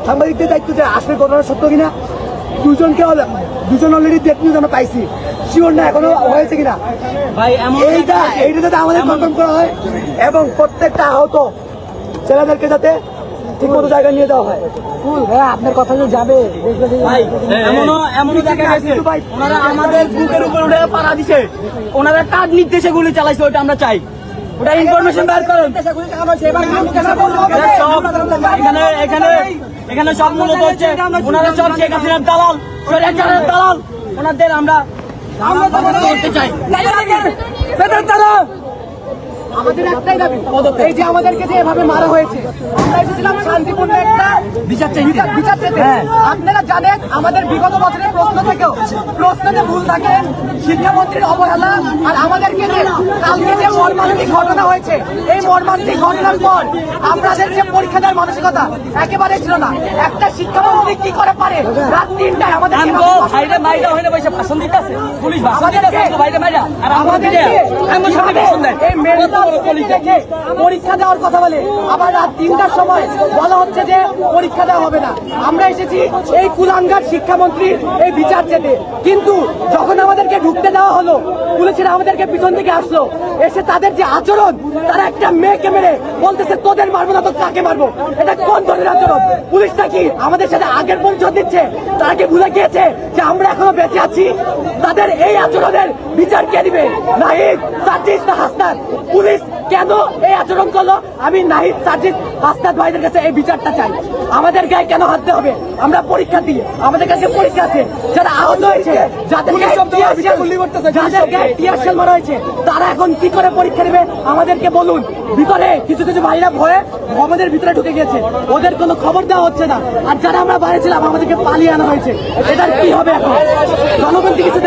সাংবাদিকদের দায়িত্ব যে আসলে ঘটনা সত্য কিনা, দুজন অলরেডি ডেট নিউজ আমরা পাইছি, শিওর না এখনো হয়েছে কিনা এইটা যাতে আমাদের কনফার্ম করা হয় এবং প্রত্যেকটা আহত ছেলেদেরকে যাতে ঠিক মতো জায়গায় নিয়ে যাওয়া হয়। আপনার কথা যে যাবে ওনারা আমাদের বুকের উপর উঠে পাড়া দিছে, ওনারা কার নির্দেশে গুলি চালাইছে ওটা আমরা চাই, ওটা ইনফরমেশন বের করেন। এখানে সব মূলত হচ্ছে ওনারা সব শেখ হাসিনার দালাল, দালাল, ওনাদের আমরা করতে চাই। আমাদের একটাই দাবি, এই যে আমাদেরকে যে এভাবে মারা হয়েছে, আমরা এসেছিলাম শান্তিপূর্ণ একটা বিচার চাইতে। আপনারা জানেন আমাদের বিগত বছরের প্রশ্নতে ভুল থাকে, শিক্ষামন্ত্রীর অবহেলা, আর আমাদেরকে যে কালকে যে মর্মান্তিক ঘটনা হয়েছে, এই মর্মান্তিক ঘটনার পর আপনাদের যে পরীক্ষা দেওয়ার মানসিকতা একেবারে ছিল না। একটা শিক্ষামন্ত্রী কি করে পারে রাত 3টায় আমাদের পরীক্ষা দেওয়ার কথা বলে, আবার রাত 3টার সময় বলা হচ্ছে যে পরীক্ষা দেওয়া হবে না। আমরা এসেছি এই কুলাঙ্গার শিক্ষামন্ত্রীর এই বিচার চেতে, কিন্তু যখন আমাদেরকে ঢুকতে দেওয়া হলো, পুলিশেরা আমাদেরকে পিছন থেকে আসলো, এসে তাদের যে আচরণ, তারা একটা মেয়েকে মেরে বলতেছে তোদের মারবো না তো কাকে মারবো। এটা কোন ধরনের আচরণ? পুলিশটা কি আমাদের সাথে আগের পরিচয় দিচ্ছে? তারা কি ভুলে গিয়েছে যে আমরা এখনো বেঁচে আছি? তাদের এই আচরণের বিচার কে দিবে? নাহিদ, সাজিদ না হাসনাত? পুলিশ কেন এই আচরণ করলো? আমি নাহিদ, সাজিদ, হাসনাত ভাইদের কাছে এই বিচারটা চাই। আমাদের গায়ে কেন হাঁটতে হবে? আমরা পরীক্ষা দিই, আমাদের কাছে পরীক্ষা আছে। যারা আহত হয়েছে, যাদের গায়ে টিয়ার শেল মারা হয়েছে, তারা এখন কি করে পরীক্ষা নেবে আমাদেরকে বলুন। ভিতরে কিছু ভাইরা ভয়ে আমাদের ভিতরে ঢুকে গেছে, ওদের কোনো খবর দেওয়া হচ্ছে না। আর যারা আমরা বাইরে ছিলাম আমাদেরকে পালিয়ে আনা হয়েছে, এটার কি হবে এখন? জনগণ কিছু